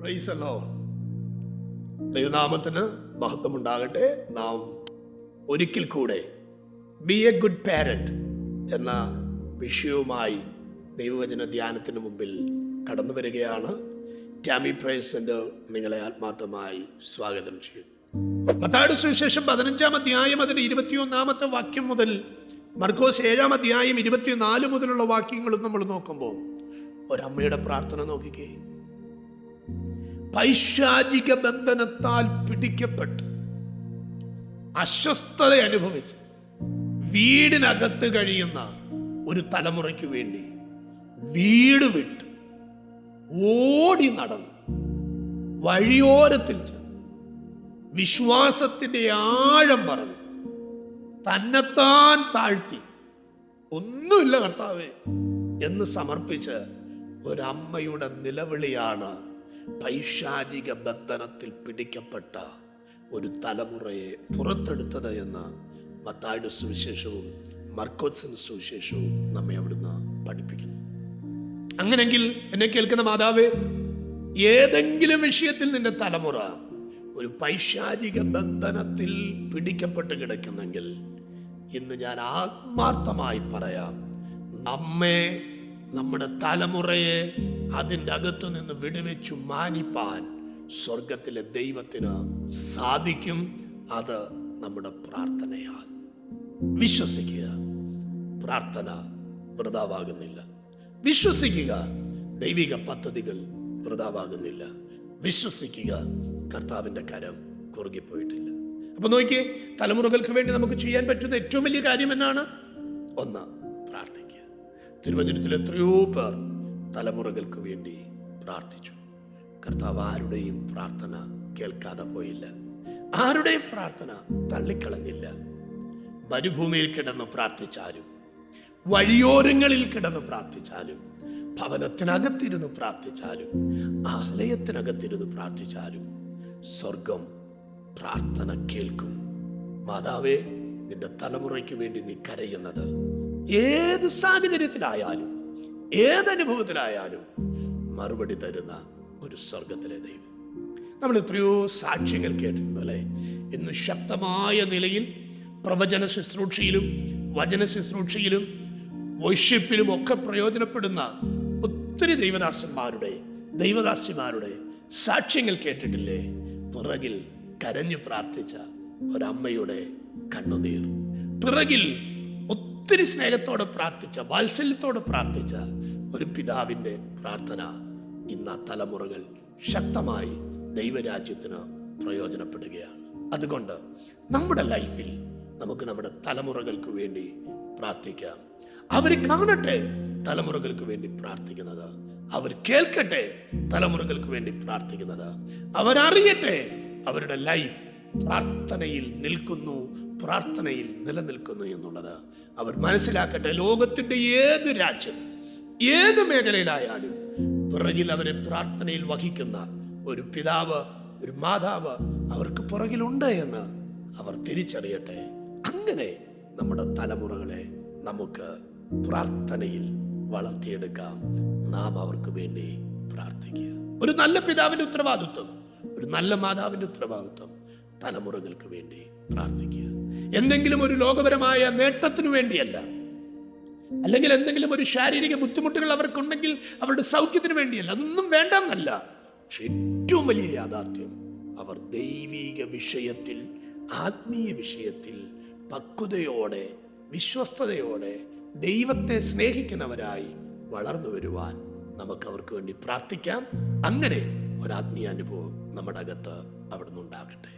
Praise the Lord. ദൈവനാമത്തിന് മഹത്വമുണ്ടാകട്ടെ. നാം ഒരിക്കൽ കൂടെ ബി എ ഗുഡ് പാരന്റ് എന്ന വിഷയവുമായി ദൈവവചന ധ്യാനത്തിന് മുമ്പിൽ കടന്നു വരികയാണ്. ടാമി പ്രൈസ് സെന്റർ നിങ്ങളെ ആത്മാർത്ഥമായി സ്വാഗതം ചെയ്യുന്നു. മത്തായിയുടെ സുവിശേഷം 15-ാം അധ്യായം അതിന്റെ 21-ാമത്തെ വാക്യം മുതൽ മർക്കോസ് 7-ാം അധ്യായം 24 മുതലുള്ള വാക്യങ്ങളും നമ്മൾ നോക്കുമ്പോൾ ഒരമ്മയുടെ പ്രാർത്ഥന നോക്കിക്കേ. പൈശാചിക ബന്ധനത്താൽ പിടിക്കപ്പെട്ട് അസ്വസ്ഥത അനുഭവിച്ച് വീടിനകത്ത് കഴിയുന്ന ഒരു തലമുറയ്ക്ക് വേണ്ടി വീട് വിട്ട് ഓടി നടന്നു വഴിയോരത്തിൽ ചെന്ന് വിശ്വാസത്തിന്റെ ആഴം പറഞ്ഞു തന്നെത്താൻ താഴ്ത്തി ഒന്നുമില്ല കർത്താവേ എന്ന് സമർപ്പിച്ച് ഒരമ്മയുടെ നിലവിളിയാണ് പൈശാചിക ബന്ധനത്തിൽ പിടിക്കപ്പെട്ട ഒരു തലമുറയെ പുറത്തെടുത്തത് എന്ന് മത്തായിയുടെ സുവിശേഷവും മർക്കോസിന്റെ സുവിശേഷവും നമ്മെ അവിടുന്ന് പഠിപ്പിക്കുന്നു. അങ്ങനെങ്കിൽ എന്നെ കേൾക്കുന്ന മാതാവേ, ഏതെങ്കിലും വിഷയത്തിൽ നിന്റെ തലമുറ ഒരു പൈശാചിക ബന്ധനത്തിൽ പിടിക്കപ്പെട്ട് കിടക്കുന്നെങ്കിൽ ഇന്ന് ഞാൻ ആത്മാർത്ഥമായി പറയാം, നമ്മെ നമ്മുടെ തലമുറയെ അതിൻ്റെ അകത്തു നിന്ന് വിടുവിച്ചു മാനിപ്പാൻ സ്വർഗത്തിലെ ദൈവത്തിന് സാധിക്കും. അത് നമ്മുടെ പ്രാർത്ഥനയാൽ. വിശ്വസിക്കുക, പ്രാർത്ഥന വൃഥാവാകുന്നില്ല. വിശ്വസിക്കുക, ദൈവിക പദ്ധതികൾ വൃഥാവാകുന്നില്ല. വിശ്വസിക്കുക, കർത്താവിൻ്റെ കരം കുറുകിപ്പോയിട്ടില്ല. അപ്പൊ നോക്കിയേ, തലമുറകൾക്ക് വേണ്ടി നമുക്ക് ചെയ്യാൻ പറ്റുന്ന ഏറ്റവും വലിയ കാര്യം എന്നാണ്? ഒന്ന്, പ്രാർത്ഥിക്കുക. തിരുവചനത്തിൽ എത്രയോ പേർ തലമുറകൾക്ക് വേണ്ടി പ്രാർത്ഥിച്ചു. കർത്താവ് ആരുടെയും പ്രാർത്ഥന കേൾക്കാതെ പോയില്ല, ആരുടെയും പ്രാർത്ഥന തള്ളിക്കളഞ്ഞില്ല. മരുഭൂമിയിൽ കിടന്ന് പ്രാർത്ഥിച്ചാലും, വഴിയോരങ്ങളിൽ കിടന്ന് പ്രാർത്ഥിച്ചാലും, ഭവനത്തിനകത്തിരുന്ന് പ്രാർത്ഥിച്ചാലും, ആലയത്തിനകത്തിരുന്ന് പ്രാർത്ഥിച്ചാലും സ്വർഗം പ്രാർത്ഥന കേൾക്കും. മാതാവേ, നിന്റെ തലമുറയ്ക്ക് വേണ്ടി നീ കരയുന്നത് ഏത് സാഹചര്യത്തിലായാലും ഏതനുഭവത്തിലായാലും മറുപടി തരുന്ന ഒരു സ്വർഗത്തിലെ ദൈവം. നമ്മൾ എത്രയോ സാക്ഷ്യങ്ങൾ കേട്ടിട്ടുണ്ട് അല്ലേ? ഇന്ന് ശക്തമായ നിലയിൽ പ്രവചന ശുശ്രൂഷയിലും വചന ശുശ്രൂഷയിലും വർഷിപ്പിലും ഒക്കെ പ്രയോജനപ്പെടുന്ന ഒത്തിരി ദൈവദാസിമാരുടെ സാക്ഷ്യങ്ങൾ കേട്ടിട്ടില്ലേ? പിറകിൽ കരഞ്ഞു പ്രാർത്ഥിച്ച ഒരമ്മയുടെ കണ്ണുനീർ, പിറകിൽ ഒത്തിരി സ്നേഹത്തോടെ പ്രാർത്ഥിച്ച, വാത്സല്യത്തോടെ പ്രാർത്ഥിച്ച ഒരു പിതാവിൻ്റെ പ്രാർത്ഥന ഇന്ന് ആ തലമുറകൾ ശക്തമായി ദൈവരാജ്യത്തിന് പ്രയോജനപ്പെടുകയാണ്. അതുകൊണ്ട് നമ്മുടെ ലൈഫിൽ നമുക്ക് നമ്മുടെ തലമുറകൾക്ക് വേണ്ടി പ്രാർത്ഥിക്കാം. അവർ കാണട്ടെ തലമുറകൾക്ക് വേണ്ടി പ്രാർത്ഥിക്കുന്നത്, അവർ കേൾക്കട്ടെ തലമുറകൾക്ക് വേണ്ടി പ്രാർത്ഥിക്കുന്നത്, അവരറിയട്ടെ അവരുടെ ലൈഫ് പ്രാർത്ഥനയിൽ നിൽക്കുന്നു, പ്രാർത്ഥനയിൽ നിലനിൽക്കുന്നു എന്നുള്ളത് അവർ മനസ്സിലാക്കട്ടെ. ലോകത്തിന്റെ ഏത് രാജ്യത്ത് ഏത് മേഖലയിലായാലും പിറകിൽ അവരെ പ്രാർത്ഥനയിൽ വഹിക്കുന്ന ഒരു പിതാവ്, ഒരു മാതാവ് അവർക്ക് പുറകിലുണ്ട് എന്ന് അവർ തിരിച്ചറിയട്ടെ. അങ്ങനെ നമ്മുടെ തലമുറകളെ നമുക്ക് പ്രാർത്ഥനയിൽ വളർത്തിയെടുക്കാം. നാം അവർക്ക് വേണ്ടി പ്രാർത്ഥിക്കുക. ഒരു നല്ല പിതാവിന്റെ ഉത്തരവാദിത്വം, ഒരു നല്ല മാതാവിന്റെ ഉത്തരവാദിത്വം തലമുറകൾക്ക് വേണ്ടി പ്രാർത്ഥിക്കുക. എന്തെങ്കിലും ഒരു ലോകപരമായ നേട്ടത്തിനു വേണ്ടിയല്ല, അല്ലെങ്കിൽ എന്തെങ്കിലും ഒരു ശാരീരിക ബുദ്ധിമുട്ടുകൾ അവർക്കുണ്ടെങ്കിൽ അവരുടെ സൗഖ്യത്തിന് വേണ്ടിയല്ല, അതൊന്നും വേണ്ടെന്നല്ല. പക്ഷെ ഏറ്റവും വലിയ യാഥാർത്ഥ്യം, അവർ ദൈവിക വിഷയത്തിൽ, ആത്മീയ വിഷയത്തിൽ പക്വതയോടെ, വിശ്വസ്തയോടെ ദൈവത്തെ സ്നേഹിക്കുന്നവരായി വളർന്നു വരുവാൻ നമുക്ക് അവർക്ക് വേണ്ടി പ്രാർത്ഥിക്കാം. അങ്ങനെ ഒരു ആത്മീയ അനുഭവം നമ്മുടെ അകത്ത് അവിടെ നിന്നുണ്ടാകട്ടെ.